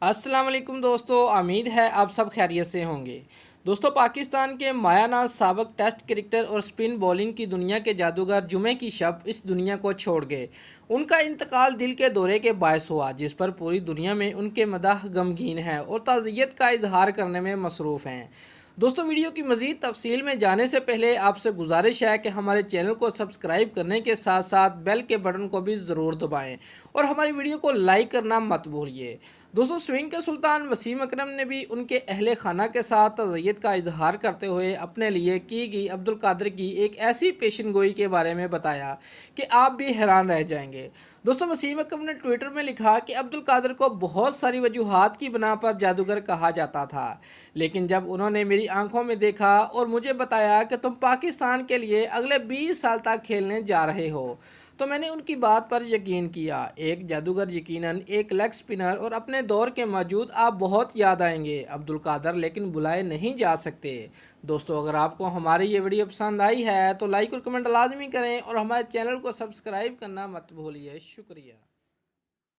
अस्सलाम वालेकुम दोस्तों, उम्मीद है आप सब खैरियत से होंगे। दोस्तों, पाकिस्तान के मायानाज साबिक टेस्ट क्रिकेटर और स्पिन बॉलिंग की दुनिया के जादूगर जुमे की शब इस दुनिया को छोड़ गए। उनका इंतकाल दिल के दौरे के बायस हुआ, जिस पर पूरी दुनिया में उनके मदाह गमगीन है और ताज़ियत का इजहार करने में मसरूफ़ हैं। दोस्तों, वीडियो की मज़ीद तफसील में जाने से पहले आपसे गुजारिश है कि हमारे चैनल को सब्सक्राइब करने के साथ साथ बेल के बटन को भी ज़रूर दबाएं और हमारी वीडियो को लाइक करना मत भूलिए। दोस्तों, स्विंग के सुल्तान वसीम अकरम ने भी उनके अहले खाना के साथ तज़य्यत का इजहार करते हुए अपने लिए की गई अब्दुल कादिर की एक ऐसी पेशन गोई के बारे में बताया कि आप भी हैरान रह जाएंगे। दोस्तों, वसीम अकरम ने ट्विटर में लिखा कि अब्दुल कादिर को बहुत सारी वजूहात की बिना पर जादूगर कहा जाता था, लेकिन जब उन्होंने मेरी आंखों में देखा और मुझे बताया कि तुम पाकिस्तान के लिए अगले 20 साल तक खेलने जा रहे हो, तो मैंने उनकी बात पर यकीन किया। एक जादूगर, यकीनन एक लेग स्पिनर, और अपने दौर के मौजूद आप बहुत याद आएंगे अब्दुल कादर, लेकिन बुलाए नहीं जा सकते। दोस्तों, अगर आपको हमारी ये वीडियो पसंद आई है तो लाइक और कमेंट लाजमी करें और हमारे चैनल को सब्सक्राइब करना मत भूलिए। शुक्रिया।